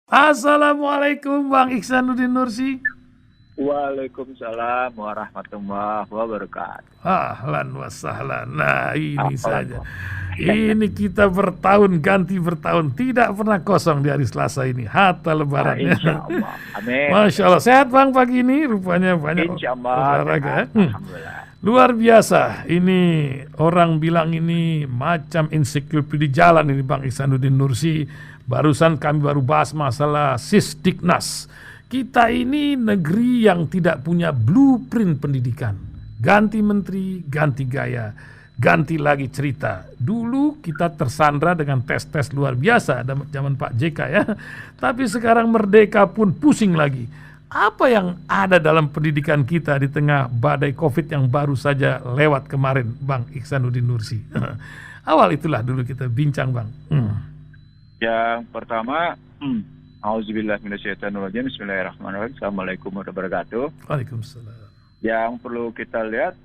Assalamualaikum Bang Iksanuddin Nursi. Waalaikumsalam warahmatullahi wabarakatuh. Ahlan wa sahlan. Nah ini Apalan saja. kok. Ini kita bertahun ganti bertahun. Tidak pernah kosong di hari Selasa ini. Hatta lebarannya. Insya Allah. Amin. Masya Allah. Sehat Bang pagi ini. Rupanya banyak Insya Allah olahraga. sehat. Alhamdulillah. Luar biasa. Ini orang bilang ini macam ensiklopedia jalan ini Bang Iksanuddin Nursi. Barusan kami baru bahas masalah Sisdiknas. Kita ini negeri yang tidak punya blueprint pendidikan. Ganti menteri, ganti gaya, ganti lagi cerita. Dulu kita tersandra dengan tes-tes luar biasa zaman Pak JK ya. Tapi sekarang merdeka pun pusing lagi. Apa yang ada dalam pendidikan kita di tengah badai COVID yang baru saja lewat kemarin, Bang Iksanuddin Nursi? Awal itulah dulu kita bincang, Bang. Yang pertama, auzubillahi minasyaitonirrajim. Bismillahirrahmanirrahim. Assalamualaikum warahmatullahi wabarakatuh. Waalaikumsalam. Yang perlu kita lihat,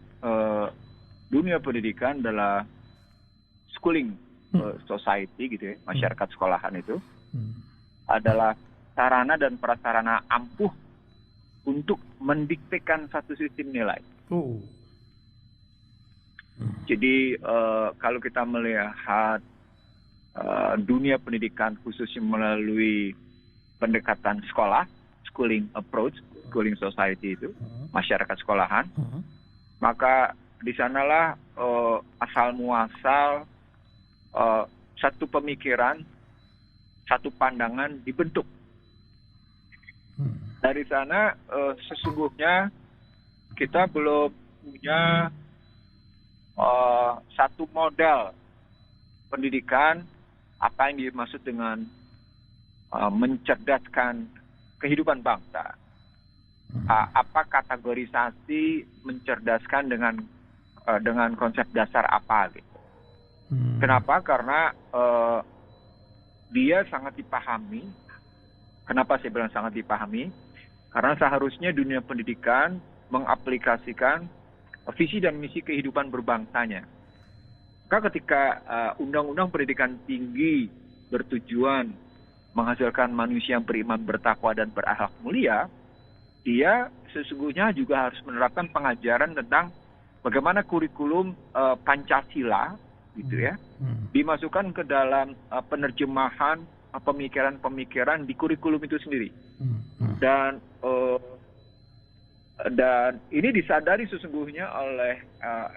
dunia pendidikan adalah schooling society gitu ya, masyarakat sekolahan itu adalah sarana dan prasarana ampuh untuk mendiktekan satu sistem nilai. Jadi kalau kita melihat dunia pendidikan khususnya melalui pendekatan sekolah, schooling approach, schooling society itu, masyarakat sekolahan, maka di sanalah asal muasal satu pemikiran, satu pandangan dibentuk. Dari sana sesungguhnya kita belum punya satu model pendidikan, apa yang dimaksud dengan mencerdaskan kehidupan bangsa. Apa kategorisasi mencerdaskan dengan konsep dasar apa gitu. Kenapa? Karena dia sangat dipahami. Kenapa saya bilang sangat dipahami? Karena seharusnya dunia pendidikan mengaplikasikan visi dan misi kehidupan berbangsanya. Maka ketika Undang-Undang Pendidikan Tinggi bertujuan menghasilkan manusia yang beriman, bertakwa, dan berakhlak mulia, dia sesungguhnya juga harus menerapkan pengajaran tentang bagaimana kurikulum Pancasila, gitu ya, dimasukkan ke dalam penerjemahan pemikiran-pemikiran di kurikulum itu sendiri. Dan ini disadari sesungguhnya oleh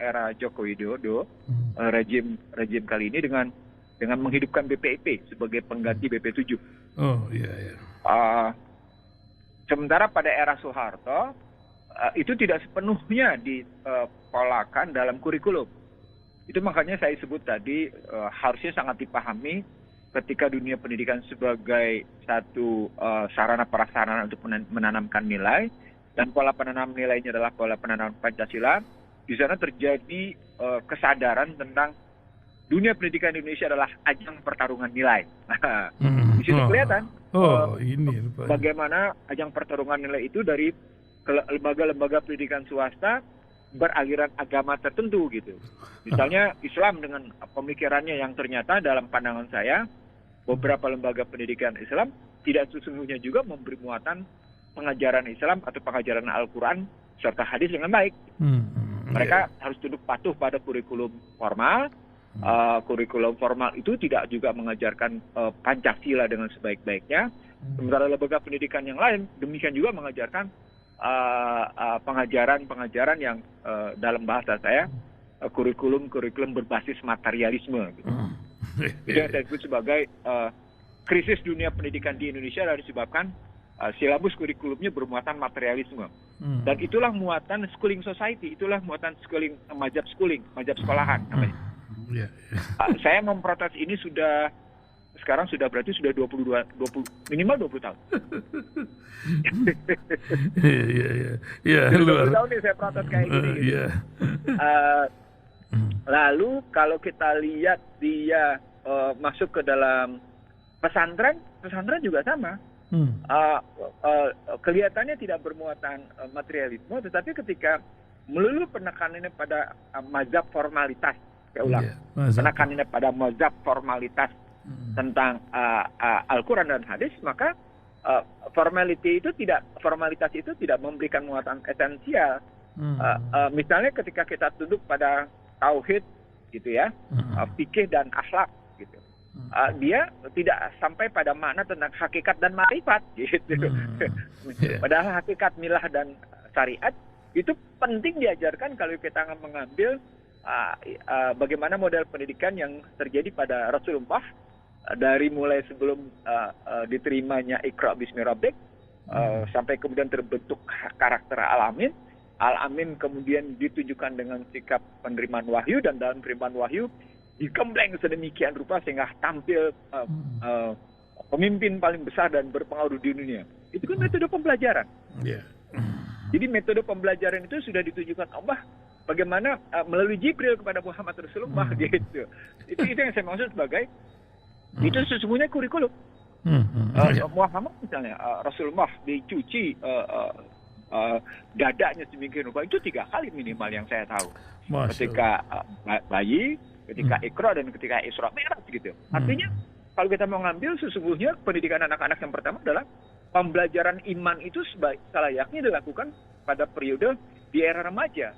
era Joko Widodo, rejim kali ini dengan menghidupkan BPIP sebagai pengganti BP7. Oh iya iya. Sementara pada era Soeharto itu tidak sepenuhnya dipolakan dalam kurikulum. Itu makanya saya sebut tadi harusnya sangat dipahami ketika dunia pendidikan sebagai satu sarana prasarana untuk menanamkan nilai, dan pola penanam nilainya adalah pola penanam Pancasila. Di sana terjadi kesadaran tentang dunia pendidikan Indonesia adalah ajang pertarungan nilai. Di situ kelihatan ini bagaimana ajang pertarungan nilai itu dari lembaga-lembaga pendidikan swasta beraliran agama tertentu gitu. Misalnya Islam dengan pemikirannya yang ternyata dalam pandangan saya beberapa lembaga pendidikan Islam tidak sesungguhnya juga memberi muatan pengajaran Islam atau pengajaran Al-Quran serta hadis dengan baik. Mereka harus tunduk patuh pada kurikulum formal. Kurikulum formal itu tidak juga mengajarkan Pancasila dengan sebaik-baiknya. Sementara lembaga pendidikan yang lain demikian juga mengajarkan pengajaran yang dalam bahasa saya kurikulum berbasis materialisme. Gitu. Itu yang saya sebut sebagai krisis dunia pendidikan di Indonesia adalah disebabkan silabus kurikulumnya bermuatan materialisme. Dan itulah muatan schooling society, itulah muatan schooling, mazhab sekolahan namanya. Saya memprotes ini sekarang sudah berarti sudah minimal 20 tahun. Iya, 20 tahun nih saya protes kayak gini. Gitu. Lalu kalau kita lihat dia masuk ke dalam pesantren juga sama. Kelihatannya tidak bermuatan materialisme, tetapi ketika melulu penekanannya pada mazhab formalitas, penekanannya pada mazhab formalitas tentang Al-Quran dan hadis, maka formalitas itu tidak memberikan muatan esensial. Misalnya ketika kita tunduk pada tauhid gitu ya, fikih dan akhlak gitu. Dia tidak sampai pada makna tentang hakikat dan ma'rifat gitu. Padahal hakikat milah dan syariat itu penting diajarkan kalau kita mengambil bagaimana model pendidikan yang terjadi pada Rasulullah dari mulai sebelum diterimanya Iqra bismi rabbik sampai kemudian terbentuk karakter Al-Amin. Al-Amin kemudian ditunjukkan dengan sikap penerimaan wahyu, dan dalam penerimaan wahyu digembleng sedemikian rupa sehingga tampil pemimpin paling besar dan berpengaruh di dunia. Itu kan metode pembelajaran. Jadi metode pembelajaran itu sudah ditunjukkan Allah bagaimana melalui Jibril kepada Muhammad Rasulullah gitu. Itu yang saya maksud sebagai itu sesungguhnya kurikulum. Muhammad misalnya Rasulullah dicuci dadanya sedemikian rupa itu 3 kali minimal yang saya tahu. Ketika bayi, ketika Iqra, dan ketika Isra Mi'raj gitu. Artinya kalau kita mau ngambil sesungguhnya pendidikan anak-anak yang pertama adalah pembelajaran iman itu selayaknya dilakukan pada periode di era remaja.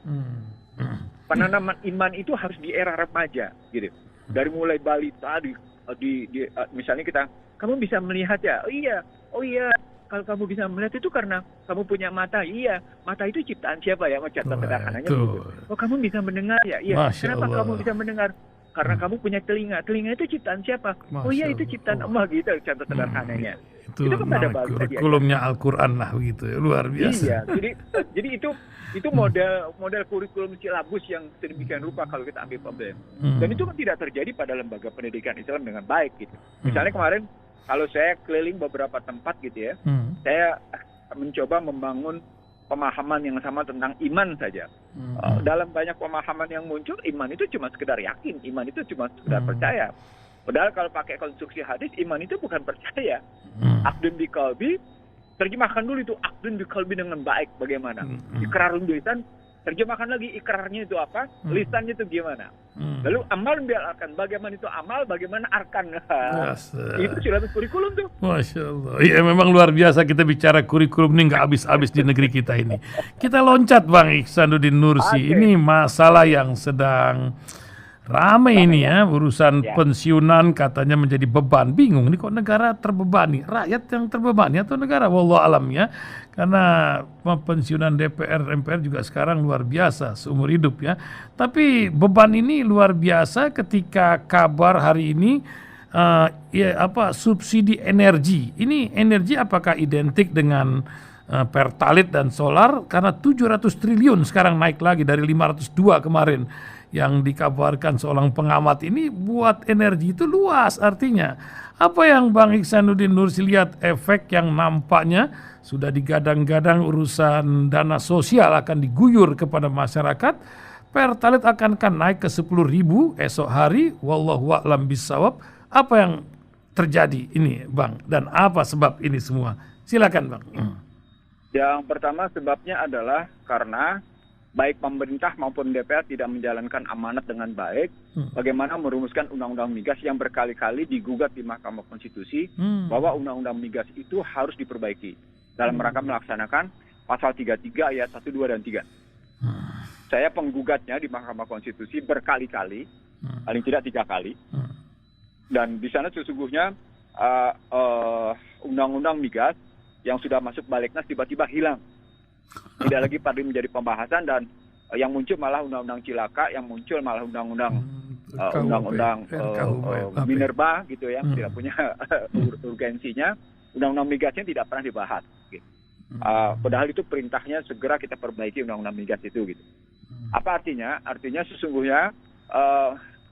Penanaman iman itu harus di era remaja gitu. Dari mulai balita misalnya kamu bisa melihat ya. Oh iya. Kalau kamu bisa melihat itu karena kamu punya mata. Iya, mata itu ciptaan siapa ya? Macam sederhananya gitu. Oh, kamu bisa mendengar ya? Iya. Kenapa kamu bisa mendengar? Karena kamu punya telinga. Telinga itu ciptaan siapa? Oh iya, itu ciptaan Allah gitu. Contoh sederhananya. Itu kepada kurikulumnya Al-Quran lah begitu. Luar biasa. Iya. Jadi itu model kurikulum silabus yang sedemikian rupa kalau kita ambil problem. Dan itu kan tidak terjadi pada lembaga pendidikan Islam dengan baik gitu. Misalnya kemarin kalau saya keliling beberapa tempat gitu ya, saya mencoba membangun pemahaman yang sama tentang iman saja. Dalam banyak pemahaman yang muncul, iman itu cuma sekedar yakin, iman itu cuma sekedar percaya. Padahal kalau pakai konstruksi hadis, iman itu bukan percaya. Aqdun bi qalbi, terjemahkan dulu itu aqdun bi qalbi dengan baik bagaimana. Iqrarun lisan, terjemahkan lagi ikrarnya itu apa, lisannya itu gimana. Lalu amal biarkan, bagaimana itu amal, bagaimana arkan. Itu silabus kurikulum tuh. Masya Allah. Ya memang luar biasa kita bicara kurikulum ini nggak habis-habis di negeri kita ini. Kita loncat Bang Ihsanuddin Nursi. Ini masalah yang sedang ramai ini ya, urusan pensiunan katanya menjadi beban. Bingung nih kok negara terbebani, rakyat yang terbebani atau negara? Wallahu alam ya. Karena pensiunan DPR, MPR juga sekarang luar biasa seumur hidup ya. Tapi beban ini luar biasa ketika kabar hari ini subsidi energi. Ini energi apakah identik dengan Pertalite dan solar? Karena 700 triliun sekarang naik lagi dari 502 kemarin. Yang dikabarkan seorang pengamat ini buat energi itu luas artinya. Apa yang Bang Ihsanuddin Nursi lihat efek yang nampaknya sudah digadang-gadang urusan dana sosial akan diguyur kepada masyarakat. Pertalite akan naik ke 10.000 esok hari. Wallahu a'lam bishawab. Apa yang terjadi ini Bang? Dan apa sebab ini semua? Silakan Bang. Yang pertama sebabnya adalah karena baik pemerintah maupun DPR tidak menjalankan amanat dengan baik, bagaimana merumuskan undang-undang migas yang berkali-kali digugat di Mahkamah Konstitusi, bahwa undang-undang migas itu harus diperbaiki dalam rangka melaksanakan pasal 33 ayat 1, 2, dan 3. Saya penggugatnya di Mahkamah Konstitusi berkali-kali, paling tidak 3 kali, dan di sana sesungguhnya undang-undang migas yang sudah masuk Balegnas tiba-tiba hilang. Tidak lagi pada menjadi pembahasan, dan yang muncul malah undang-undang cilaka, yang muncul malah undang-undang minerba gitu ya, tidak punya urgensinya. Undang-undang migasnya tidak pernah dibahas. Gitu. Padahal itu perintahnya segera kita perbaiki undang-undang migas itu gitu. Apa artinya? Artinya sesungguhnya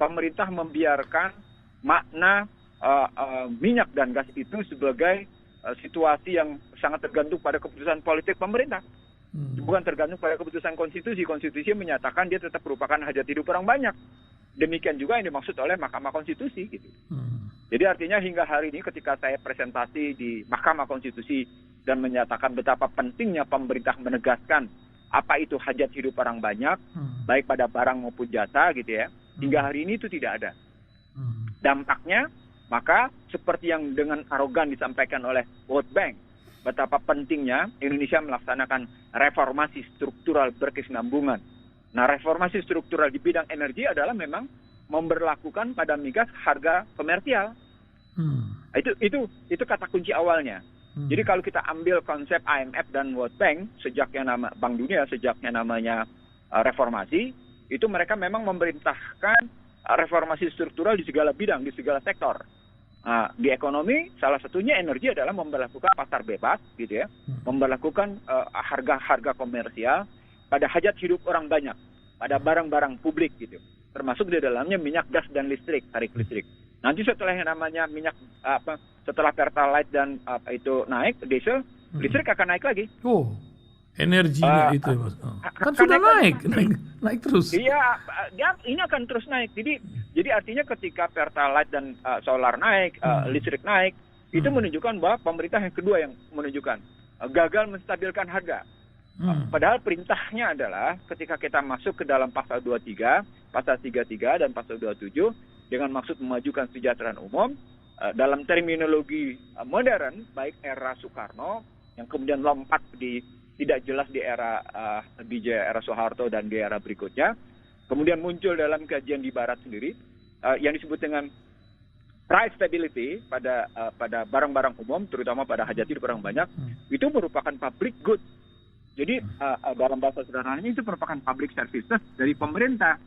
pemerintah membiarkan makna minyak dan gas itu sebagai situasi yang sangat tergantung pada keputusan politik pemerintah. Bukan tergantung pada keputusan konstitusi. Konstitusi menyatakan dia tetap merupakan hajat hidup orang banyak. Demikian juga yang dimaksud oleh Mahkamah Konstitusi gitu. Jadi artinya hingga hari ini ketika saya presentasi di Mahkamah Konstitusi dan menyatakan betapa pentingnya pemerintah menegaskan apa itu hajat hidup orang banyak, baik pada barang maupun jasa gitu ya, hingga hari ini itu tidak ada. Dampaknya Maka seperti yang dengan arogan disampaikan oleh World Bank, betapa pentingnya Indonesia melaksanakan reformasi struktural berkesinambungan. Nah, reformasi struktural di bidang energi adalah memang memberlakukan pada migas harga komersial. Itu kata kunci awalnya. Jadi kalau kita ambil konsep IMF dan World Bank, Bank Dunia sejaknya namanya reformasi, itu mereka memang memerintahkan reformasi struktural di segala bidang, di segala sektor. Di ekonomi, salah satunya energi adalah memberlakukan pasar bebas, gitu ya, memberlakukan harga-harga komersial pada hajat hidup orang banyak, pada barang-barang publik, gitu, termasuk di dalamnya minyak, gas, dan listrik, tarif listrik. Nanti setelah yang namanya minyak setelah Pertalite dan itu naik, diesel, listrik akan naik lagi. Oh, energinya itu, Mas. Kan sudah naik terus. Iya, ini akan terus naik. Jadi artinya ketika Pertalite dan solar naik, listrik naik, itu menunjukkan bahwa pemerintah yang kedua yang menunjukkan gagal menstabilkan harga. Padahal perintahnya adalah ketika kita masuk ke dalam pasal 23, pasal 33 dan pasal 27 dengan maksud memajukan kesejahteraan umum dalam terminologi modern, baik era Soekarno yang kemudian lompat tidak jelas di era era Soeharto dan di era berikutnya, kemudian muncul dalam kajian di Barat sendiri yang disebut dengan price stability pada barang-barang umum, terutama pada hajat hidup orang banyak, itu merupakan public good. Jadi dalam bahasa sederhananya itu merupakan public services dari pemerintah.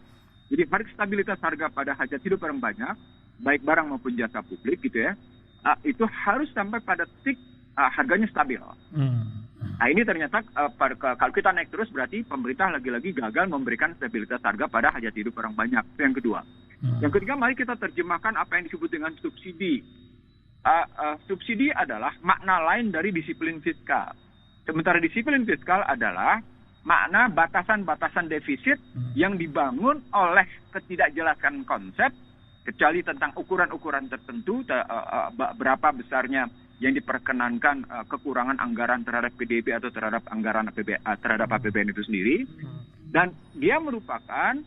Jadi stabilitas harga pada hajat hidup orang banyak, baik barang maupun jasa publik, gitu ya, itu harus sampai pada titik harganya stabil. Nah, ini ternyata kalau kita naik terus berarti pemerintah lagi-lagi gagal memberikan stabilitas harga pada hajat hidup orang banyak. Itu yang kedua. Yang ketiga, mari kita terjemahkan apa yang disebut dengan subsidi. Subsidi adalah makna lain dari disiplin fiskal. Sementara disiplin fiskal adalah makna batasan-batasan defisit yang dibangun oleh ketidakjelasan konsep, kecuali tentang ukuran-ukuran tertentu, berapa besarnya yang diperkenankan kekurangan anggaran terhadap PDB atau terhadap anggaran terhadap APBN itu sendiri. Dan dia merupakan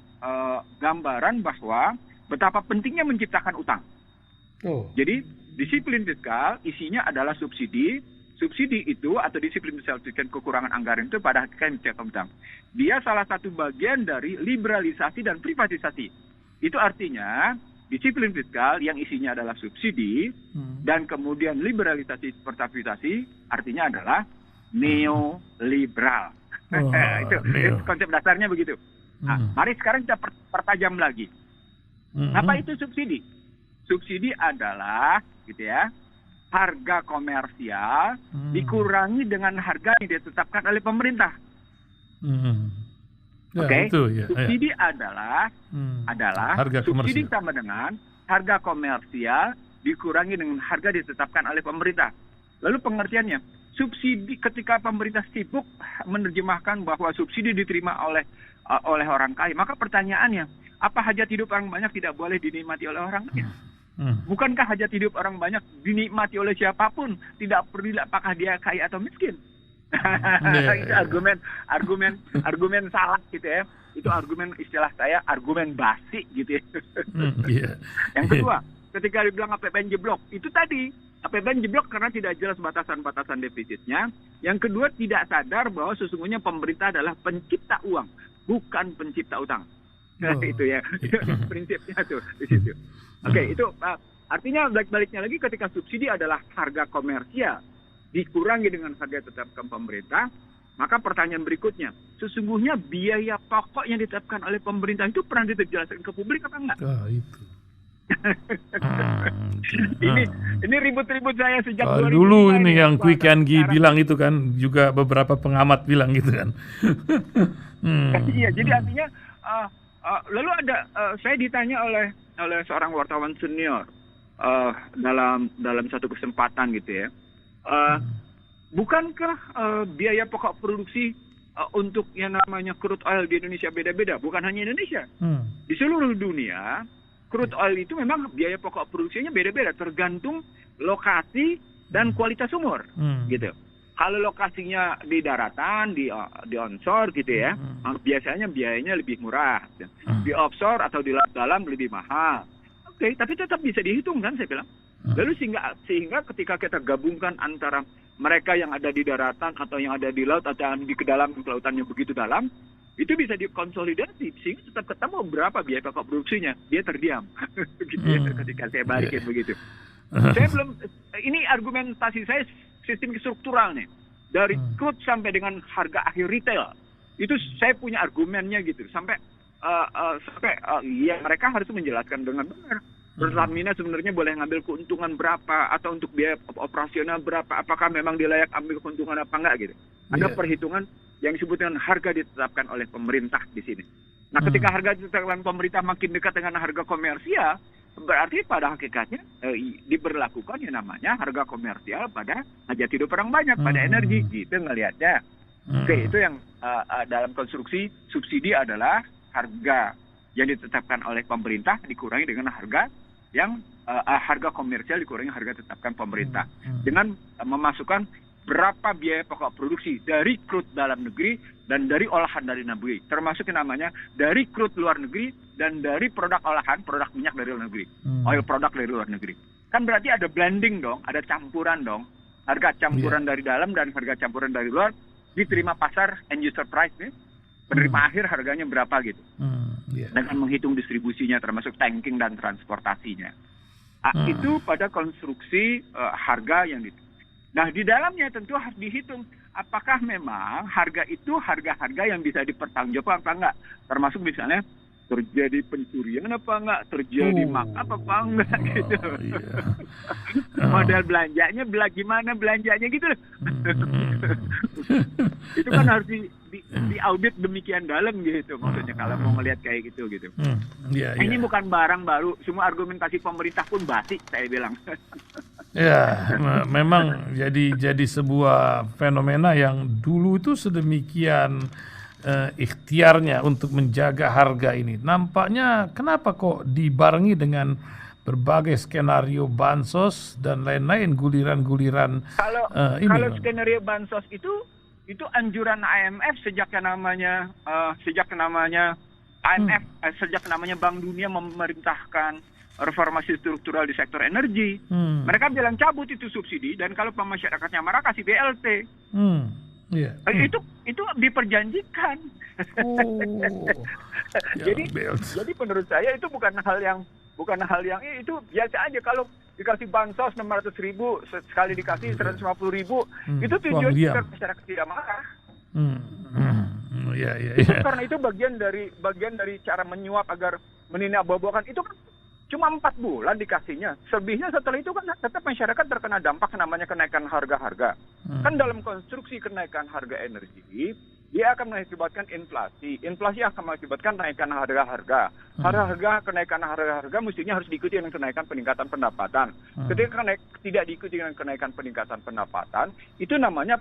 gambaran bahwa betapa pentingnya menciptakan utang. Jadi disiplin fiskal isinya adalah subsidi. Subsidi itu atau disiplin fiskal kekurangan anggaran itu pada hakikatnya menciptakan utang. Dia salah satu bagian dari liberalisasi dan privatisasi. Itu artinya disiplin fiskal yang isinya adalah subsidi dan kemudian liberalisasi privatisasi artinya adalah neoliberal. Itu konsep dasarnya begitu. Nah, mari sekarang kita pertajam lagi. Apa itu subsidi? Subsidi adalah, gitu ya, harga komersial dikurangi dengan harga yang ditetapkan oleh pemerintah. Subsidi adalah harga subsidi komersial sama dengan harga komersial dikurangi dengan harga ditetapkan oleh pemerintah. Lalu pengertiannya, subsidi ketika pemerintah sibuk menerjemahkan bahwa subsidi diterima oleh orang kaya, maka pertanyaannya, apa hajat hidup orang banyak tidak boleh dinikmati oleh orang kaya? Bukankah hajat hidup orang banyak dinikmati oleh siapapun, tidak peduli apakah dia kaya atau miskin? Itu argumen salah, gitu ya. Itu argumen, istilah saya, argumen basi, gitu ya. Yang kedua, ketika dibilang APBN jeblok, itu tadi APBN jeblok karena tidak jelas batasan-batasan defisitnya. Yang kedua, tidak sadar bahwa sesungguhnya pemerintah adalah pencipta uang, bukan pencipta utang. Itu ya, prinsipnya tuh di situ. Itu artinya balik-baliknya lagi, ketika subsidi adalah harga komersial dikurangi dengan harga ditetapkan pemerintah, maka pertanyaan berikutnya, sesungguhnya biaya pokok yang ditetapkan oleh pemerintah itu pernah dijelaskan ke publik apa enggak? Itu. Ini ribut-ribut saya sejak 2005 dulu ini yang Kwi Kian Gi bilang itu kan, juga beberapa pengamat bilang gitu kan. Iya, jadi artinya lalu ada saya ditanya oleh seorang wartawan senior dalam satu kesempatan, gitu ya. Bukankah biaya pokok produksi untuk yang namanya crude oil di Indonesia beda-beda? Bukan hanya Indonesia. Di seluruh dunia, crude oil itu memang biaya pokok produksinya beda-beda, tergantung lokasi dan kualitas sumur, gitu. Kalau lokasinya di daratan, di onshore, gitu ya, biasanya biayanya lebih murah. Di offshore atau di laut dalam lebih mahal. Tapi tetap bisa dihitung kan, saya bilang. Lalu sehingga ketika kita gabungkan antara mereka yang ada di daratan atau yang ada di laut atau yang di kedalaman kelautannya begitu dalam, itu bisa dikonsolidasi sehingga tetap ketemu berapa biaya pokok produksinya. Dia terdiam gitu ya, ketika saya balikin begitu. Saya belum, ini argumentasi saya sistem struktural nih, dari crude sampai dengan harga akhir retail itu saya punya argumennya gitu, sampai ya mereka harus menjelaskan dengan benar. Pertamina sebenarnya boleh ngambil keuntungan berapa atau untuk biaya operasional berapa, apakah memang dia layak ambil keuntungan apa enggak gitu. Ada perhitungan yang disebut dengan harga ditetapkan oleh pemerintah di sini. Nah, ketika harga ditetapkan pemerintah makin dekat dengan harga komersial, berarti pada hakikatnya diberlakukan yang namanya harga komersial pada hajat hidup orang banyak, pada energi gitu ngelihatnya. Oke, itu yang dalam konstruksi subsidi adalah harga yang ditetapkan oleh pemerintah dikurangi dengan harga yang harga komersial dikurangi harga ditetapkan pemerintah dengan memasukkan berapa biaya pokok produksi dari crude dalam negeri dan dari olahan dari negeri, termasuk yang namanya dari crude luar negeri dan dari produk olahan, produk minyak dari luar negeri, oil product dari luar negeri. Kan berarti ada blending dong, ada campuran dong, harga campuran dari dalam dan harga campuran dari luar diterima pasar end user price nih, penerima akhir harganya berapa gitu, dengan menghitung distribusinya termasuk tanking dan transportasinya. Itu pada konstruksi harga yang Nah, di dalamnya tentu harus dihitung apakah memang harga itu harga-harga yang bisa dipertanggungjawabkan apa enggak. Termasuk misalnya terjadi pencurian apa enggak, terjadi makap apa enggak gitu. Modal belanjanya gimana belanjanya gitu loh. Itu kan harus diaudit demikian dalam gitu maksudnya kalau mau ngelihat kayak gitu. Ini bukan barang baru, semua argumentasi pemerintah pun basi saya bilang. Ya, memang jadi sebuah fenomena yang dulu itu sedemikian ikhtiarnya untuk menjaga harga ini. Nampaknya kenapa kok dibarengi dengan berbagai skenario bansos dan lain-lain guliran-guliran ini. Kalau skenario bansos itu anjuran IMF sejak namanya IMF sejak namanya Bank Dunia memerintahkan reformasi struktural di sektor energi. Mereka bilang cabut itu subsidi dan kalau masyarakatnya marah kasih BLT. Itu diperjanjikan. Jadi menurut saya itu bukan hal yang itu biasa aja. Kalau dikasih bansos 600.000 sekali dikasih 150.000 itu tujuannya agar masyarakat tidak marah. Karena itu bagian dari cara menyuap agar meninabobokan itu kan cuma 4 bulan dikasihnya. Selebihnya setelah itu kan tetap masyarakat terkena dampak namanya kenaikan harga-harga. Kan dalam konstruksi kenaikan harga energi, dia akan mengakibatkan inflasi. Inflasi akan mengakibatkan kenaikan harga-harga. Kenaikan harga-harga mestinya harus diikuti dengan kenaikan peningkatan pendapatan. Ketika tidak diikuti dengan kenaikan peningkatan pendapatan, itu namanya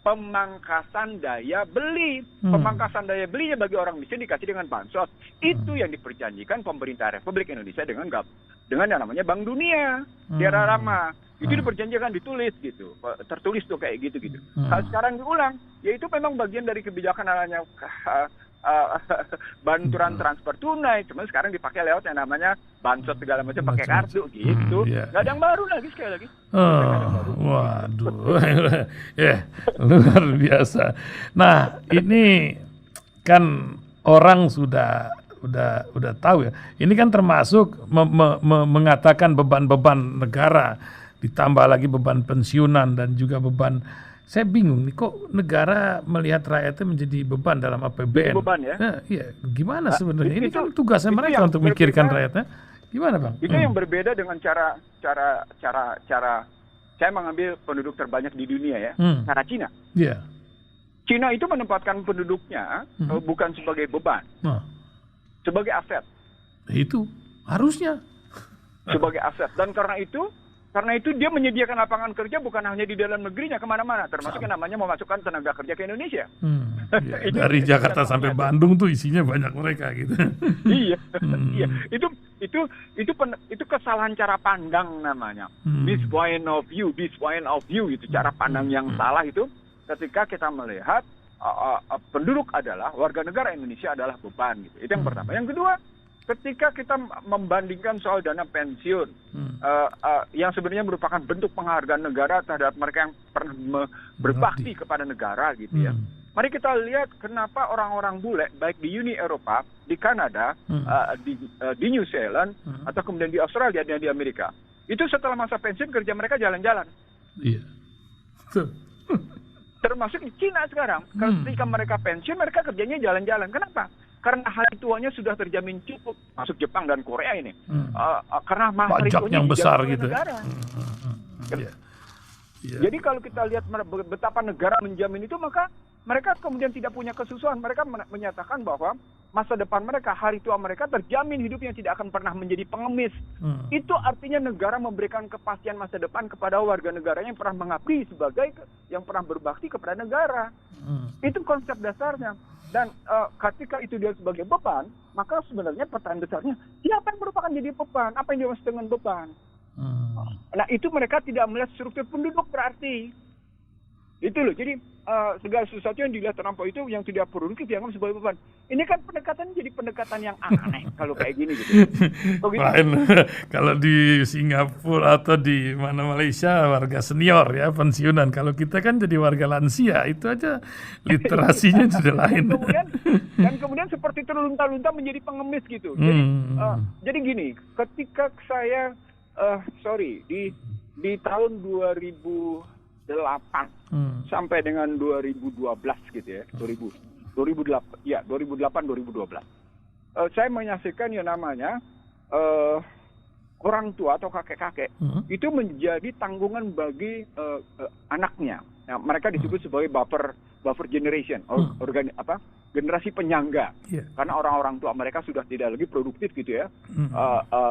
pemangkasan daya beli. Pemangkasan daya belinya bagi orang miskin dikasih dengan bansos. Itu yang diperjanjikan pemerintah Republik Indonesia dengan yang namanya Bank Dunia di era lama. Itu diperjanjikan, ditulis gitu, tertulis tuh kayak gitu. Kalau sekarang diulang, ya itu memang bagian dari kebijakan namanya bantuan transfer tunai, cuma sekarang dipakai lewat yang namanya bansos segala macam pakai kartu gitu. Nggak ada yang baru lagi sekali lagi. Waduh, luar biasa. Nah, ini kan orang sudah tahu ya. Ini kan termasuk mengatakan beban-beban negara, ditambah lagi beban pensiunan dan juga beban. Saya bingung nih, kok negara melihat rakyatnya menjadi beban dalam APBN? Beban ya? Iya, gimana sebenarnya? Ini kan tugasnya mereka untuk memikirkan rakyatnya. Gimana Bang? Itu yang berbeda dengan cara saya mengambil penduduk terbanyak di dunia ya, cara Cina. Iya. Cina itu menempatkan penduduknya bukan sebagai beban, sebagai aset. Itu harusnya. Sebagai aset. Dan karena itu dia menyediakan lapangan kerja bukan hanya di dalam negerinya, kemana-mana, termasuk yang namanya memasukkan tenaga kerja ke Indonesia. Dari Jakarta sampai Bandung tuh isinya banyak mereka gitu. Iya. Itu kesalahan cara pandang namanya. This point of view itu cara pandang yang salah itu ketika kita melihat penduduk adalah warga negara Indonesia adalah beban gitu. Itu yang pertama. Yang kedua, ketika kita membandingkan soal dana pensiun, yang sebenarnya merupakan bentuk penghargaan negara terhadap mereka yang pernah berbakti kepada negara gitu ya. Mari kita lihat kenapa orang-orang bule, baik di Uni Eropa, di Kanada, di New Zealand, atau kemudian di Australia dan di Amerika, itu setelah masa pensiun kerja mereka jalan-jalan. Iya. Termasuk di Cina sekarang, ketika mereka pensiun, mereka kerjanya jalan-jalan. Kenapa? Karena hari tuanya sudah terjamin cukup. Masuk Jepang dan Korea ini. Karena hari pajak tuanya yang besar dijamin oleh gitu. negara. Iya. Iya. Jadi kalau kita lihat betapa negara menjamin itu, maka mereka kemudian tidak punya kesusahan. Mereka menyatakan bahwa masa depan mereka, hari tua mereka terjamin hidupnya, tidak akan pernah menjadi pengemis. Itu artinya negara memberikan kepastian masa depan kepada warga negaranya yang pernah mengabdi sebagai yang pernah berbakti kepada negara. Itu konsep dasarnya. Dan ketika itu dia sebagai beban, maka sebenarnya pertanyaan besarnya, siapa yang merupakan jadi beban? Apa yang dimaksud dengan beban? Nah, itu mereka tidak melihat struktur penduduk berarti. Itu loh. Jadi segala sesuatu yang dilihat terlampau itu yang tidak produktif dianggap sebagai beban. Ini kan pendekatan jadi pendekatan yang aneh kalau kayak gini gitu. Lain kalau di Singapura atau di mana Malaysia warga senior ya pensiunan. Kalau kita kan jadi warga lansia, itu aja literasinya sudah lain. Dan kemudian seperti terlunta-lunta menjadi pengemis gitu. Jadi gini, ketika saya di tahun 2008 sampai dengan 2012 gitu ya, 2008 2012. Saya menyaksikan yang namanya orang tua atau kakek-kakek itu menjadi tanggungan bagi anaknya. Nah, mereka disebut sebagai buffer generation, generasi penyangga. Karena orang-orang tua mereka sudah tidak lagi produktif gitu ya,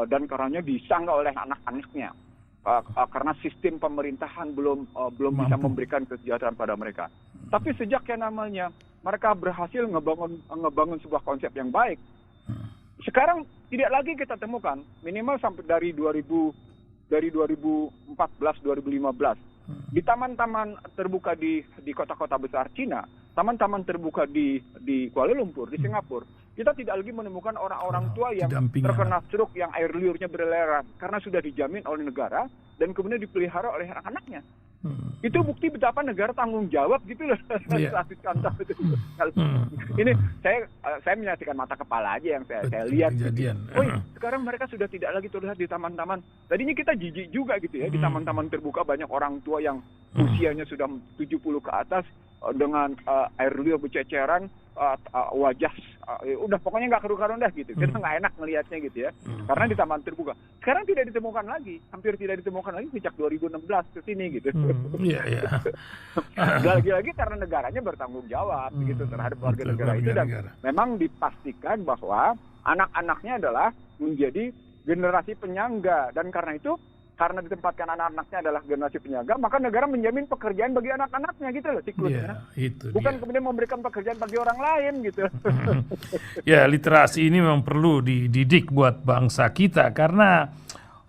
dan karenanya disangga oleh anak-anaknya. Karena sistem pemerintahan belum bisa memberikan kesejahteraan pada mereka. Tapi sejak yang namanya mereka berhasil ngebangun sebuah konsep yang baik, sekarang tidak lagi kita temukan minimal sampai dari 2014 2015 di taman-taman terbuka di kota-kota besar Cina, taman-taman terbuka di Kuala Lumpur, di Singapura, kita tidak lagi menemukan orang-orang tua yang terkena stroke, yang air liurnya bereleran, karena sudah dijamin oleh negara dan kemudian dipelihara oleh anak-anaknya. Itu bukti betapa negara tanggung jawab gitu loh. Ini saya menyaksikan mata kepala aja yang saya lihat. Sekarang mereka sudah tidak lagi terlihat di taman-taman. Tadinya kita jijik juga gitu ya, di taman-taman terbuka banyak orang tua yang usianya sudah 70 ke atas dengan air liur berceceran, wajah udah pokoknya nggak karu-karuan dah gitu. Kita nggak enak ngelihatnya gitu ya, karena di taman terbuka. Sekarang tidak ditemukan lagi, hampir tidak ditemukan lagi sejak 2016 ke sini gitu. Lagi-lagi karena negaranya bertanggung jawab gitu terhadap warga negara itu, dan memang dipastikan bahwa anak-anaknya adalah menjadi generasi penyangga, dan karena ditempatkan anak-anaknya adalah generasi penyangga, maka negara menjamin pekerjaan bagi anak-anaknya gitu loh siklusnya. Bukan kemudian memberikan pekerjaan bagi orang lain gitu. Ya, literasi ini memang perlu dididik buat bangsa kita, karena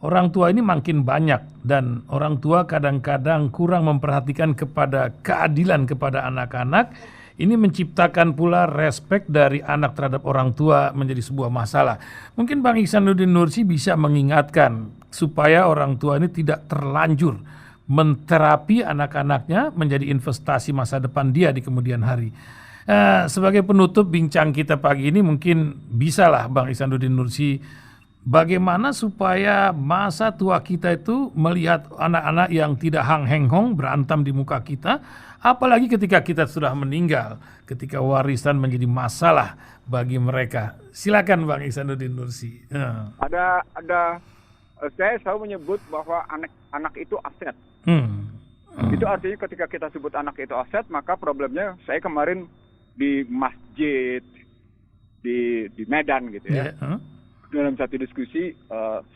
orang tua ini makin banyak dan orang tua kadang-kadang kurang memperhatikan kepada keadilan kepada anak-anak. Ini menciptakan pula respek dari anak terhadap orang tua menjadi sebuah masalah. Mungkin Bang Ihsanuddin Nursi bisa mengingatkan supaya orang tua ini tidak terlanjur menterapi anak-anaknya menjadi investasi masa depan dia di kemudian hari. Sebagai penutup bincang kita pagi ini, mungkin bisalah Bang Ihsanuddin Nursi, bagaimana supaya masa tua kita itu melihat anak-anak yang tidak hang-heng-hong berantam di muka kita, apalagi ketika kita sudah meninggal, ketika warisan menjadi masalah bagi mereka. Silakan Bang Ihsanuddin Nursi. Ada saya selalu menyebut bahwa anak itu aset. Itu artinya ketika kita sebut anak itu aset, maka problemnya, saya kemarin di masjid di Medan gitu ya. Dalam satu diskusi,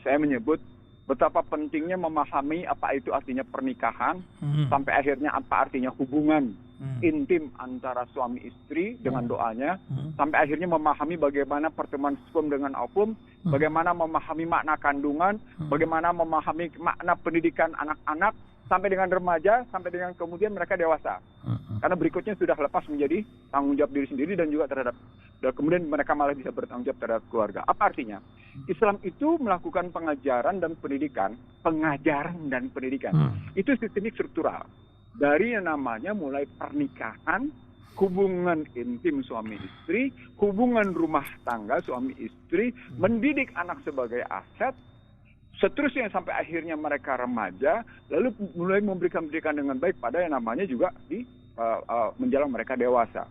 saya menyebut betapa pentingnya memahami apa itu artinya pernikahan, sampai akhirnya apa artinya hubungan intim antara suami istri dengan doanya, sampai akhirnya memahami bagaimana pertemuan sperma dengan ovum, bagaimana memahami makna kandungan, bagaimana memahami makna pendidikan anak-anak, sampai dengan remaja, sampai dengan kemudian mereka dewasa. Karena berikutnya sudah lepas menjadi tanggung jawab diri sendiri dan juga terhadap, dan kemudian mereka malah bisa bertanggung jawab terhadap keluarga. Apa artinya? Islam itu melakukan pengajaran dan pendidikan. Itu sistemik struktural. Dari yang namanya mulai pernikahan, hubungan intim suami istri, hubungan rumah tangga suami istri, mendidik anak sebagai aset, seterusnya sampai akhirnya mereka remaja, lalu mulai memberikan pendidikan dengan baik pada yang namanya juga di menjelang mereka dewasa.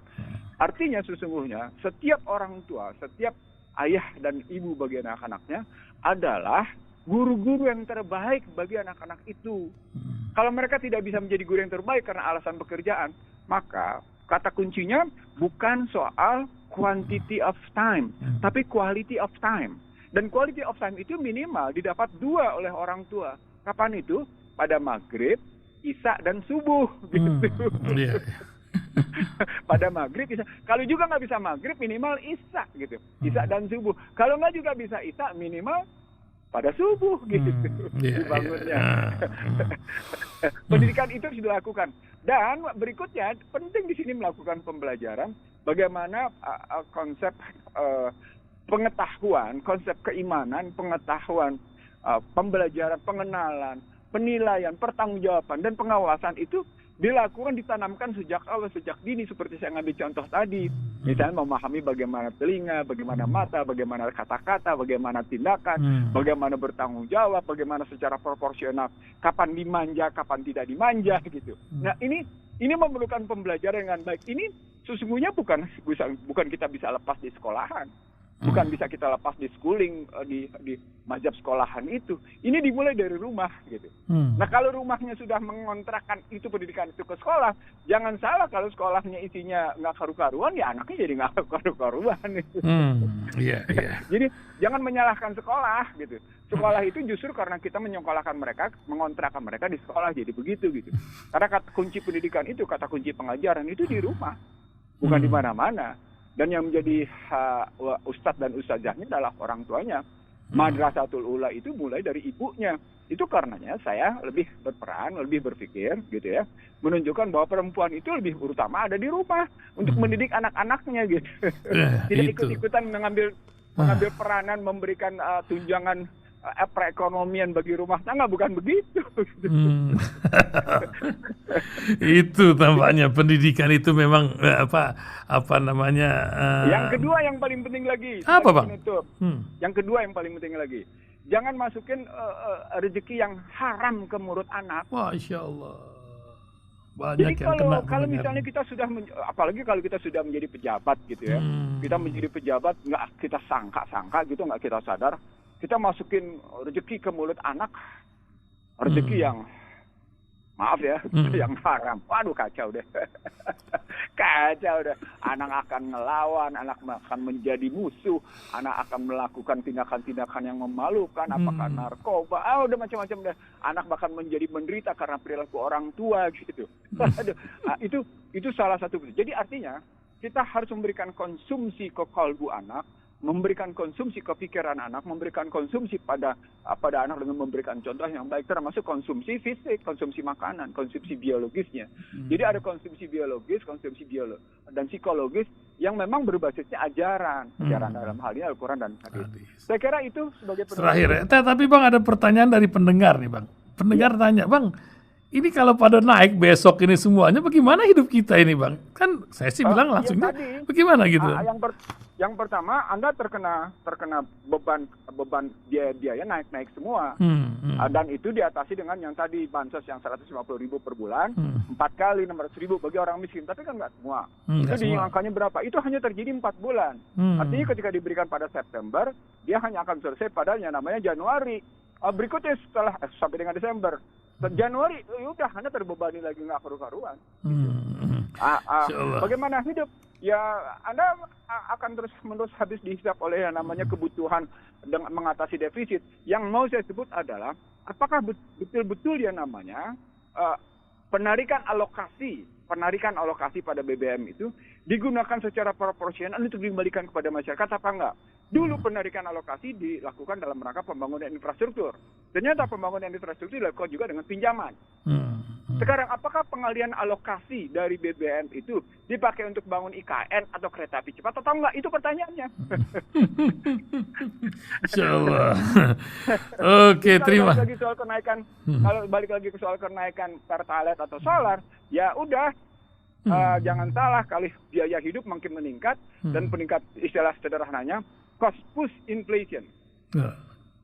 Artinya sesungguhnya setiap orang tua, setiap ayah dan ibu bagi anak-anaknya adalah guru-guru yang terbaik bagi anak-anak itu. Kalau mereka tidak bisa menjadi guru yang terbaik karena alasan pekerjaan, maka kata kuncinya bukan soal quantity of time, tapi quality of time. Dan quality of time itu minimal didapat 2 oleh orang tua. Kapan itu? Pada maghrib, isya, dan subuh. Gitu. Pada maghrib, isya. Kalau juga nggak bisa maghrib, minimal isya. Gitu. Isya dan subuh. Kalau nggak juga bisa isya, minimal pada subuh. Gitu. Dibangunnya. Pendidikan itu harus dilakukan. Dan berikutnya, penting di sini melakukan pembelajaran bagaimana konsep pengetahuan, konsep keimanan, pengetahuan, pembelajaran, pengenalan, penilaian, pertanggungjawaban, dan pengawasan itu dilakukan, ditanamkan sejak awal, sejak dini, seperti saya ngambil contoh tadi. Misalnya memahami bagaimana telinga, bagaimana mata, bagaimana kata-kata, bagaimana tindakan, bagaimana bertanggung jawab, bagaimana secara proporsional, kapan dimanja, kapan tidak dimanja, gitu. Nah, ini memerlukan pembelajaran dengan baik. Ini sesungguhnya bukan kita bisa lepas di sekolahan. Bukan bisa kita lepas di schooling, di mazhab sekolahan itu. Ini dimulai dari rumah, gitu. Nah, kalau rumahnya sudah mengontrakkan itu pendidikan itu ke sekolah, jangan salah kalau sekolahnya isinya nggak karu-karuan, ya anaknya jadi nggak karu-karuan. Gitu. Jadi jangan menyalahkan sekolah, gitu. Sekolah itu justru karena kita menyekolahkan mereka, mengontrakkan mereka di sekolah, jadi begitu, gitu. Karena kata kunci pendidikan itu, kata kunci pengajaran itu di rumah, bukan di mana-mana. Dan yang menjadi ustadz dan ustazahnya adalah orang tuanya. Madrasatul Ula itu mulai dari ibunya. Itu karenanya saya lebih berperan, lebih berpikir, gitu ya, menunjukkan bahwa perempuan itu lebih utama ada di rumah untuk mendidik anak-anaknya, gitu. Tidak ikut-ikutan mengambil peranan, memberikan tunjangan perekonomian bagi rumah tangga, bukan begitu. Itu tampaknya pendidikan itu memang apa namanya. Yang kedua yang paling penting lagi. Apa, Bang? Yang kedua yang paling penting lagi. Jangan masukin rezeki yang haram ke mulut anak. Masya Allah. Banyak. Jadi kalau misalnya kita sudah, apalagi kalau kita sudah menjadi pejabat, gitu ya. Kita menjadi pejabat, nggak kita sangka gitu, nggak kita sadar. Kita masukin rezeki ke mulut anak, rezeki yang, maaf ya, yang haram. Waduh, kacau deh. Kacau deh. Anak akan ngelawan, anak akan menjadi musuh, anak akan melakukan tindakan-tindakan yang memalukan, apakah narkoba, udah macam-macam deh. Anak bahkan menjadi menderita karena perilaku orang tua, gitu. Itu salah satu. Jadi artinya, kita harus memberikan konsumsi ke kalbu anak, memberikan konsumsi ke pikiran anak, memberikan konsumsi pada anak dengan memberikan contoh yang baik, termasuk konsumsi fisik, konsumsi makanan, konsumsi biologisnya. Jadi ada konsumsi biologis, dan psikologis yang memang berbasisnya ajaran dalam hal ini Al-Quran dan hadis. Saya kira itu sebagai terakhir. Tapi Bang, ada pertanyaan dari pendengar nih, Bang. Pendengar tanya, Bang, ini kalau pada naik besok ini semuanya, bagaimana hidup kita ini, Bang? Kan saya sih bilang langsungnya, bagaimana gitu? Yang pertama, Anda terkena beban biaya naik semua. Dan itu diatasi dengan yang tadi bansos yang 150.000 per bulan, 4 kali 600.000 bagi orang miskin. Tapi kan nggak semua. Itu di angkanya berapa? Itu hanya terjadi 4 bulan. Artinya ketika diberikan pada September, dia hanya akan selesai pada yang namanya Januari. Berikutnya setelah sampai dengan Desember. Januari, udah Anda terbebani lagi nggak karu-karuan. Bagaimana hidup? Ya, Anda akan terus-menerus habis dihisap oleh yang namanya kebutuhan dengan mengatasi defisit. Yang mau saya sebut adalah, apakah betul-betul yang namanya penarikan alokasi pada BBM itu digunakan secara proporsional untuk dikembalikan kepada masyarakat apa enggak? Dulu penarikan alokasi dilakukan dalam rangka pembangunan infrastruktur. Ternyata pembangunan infrastruktur dilakukan juga dengan pinjaman. Sekarang apakah pengalian alokasi dari BBM itu dipakai untuk bangun IKN atau kereta api cepat atau enggak? Itu pertanyaannya. Insyaallah. Oke, terima. Kalau balik lagi ke soal kenaikan pertalite atau solar, ya udah jangan salah, kali biaya hidup makin meningkat dan peningkat istilah sederhananya cost push inflation.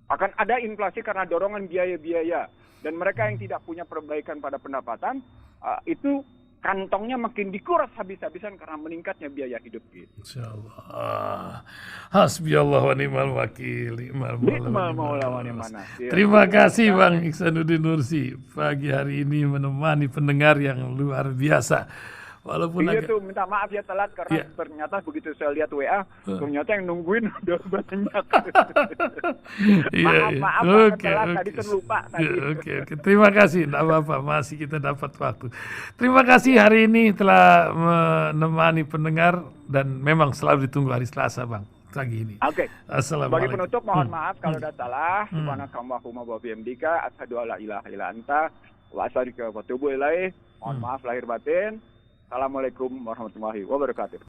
Akan ada inflasi karena dorongan biaya-biaya, dan mereka yang tidak punya perbaikan pada pendapatan itu kantongnya makin dikuras habis-habisan karena meningkatnya biaya hidup gitu. Insyaallah. Hasbiyallah wa ni'mal wakil. Ni'mal maula wa ni'man nasir. Terima kasih Bang Ihsanuddin Nursi pagi hari ini menemani pendengar yang luar biasa. Walaupun iya tuh, minta maaf ya telat karena ternyata begitu saya lihat WA, ternyata yang nungguin udah banyak. Maaf telat tadi terlupa tadi. Oke. Terima kasih, tidak apa-apa, masih kita dapat waktu. Terima kasih hari ini telah menemani pendengar dan memang selalu ditunggu hari Selasa Bang. Pagi ini. Oke. Assalamualaikum. Sebagai penutup mohon maaf kalau ada salah. Subhanakallahumma wa bihamdika asyhadu an la ilaha illa anta wa astaghfiruka wa atubu ilaik. Mohon maaf lahir batin. Assalamualaikum warahmatullahi wabarakatuh.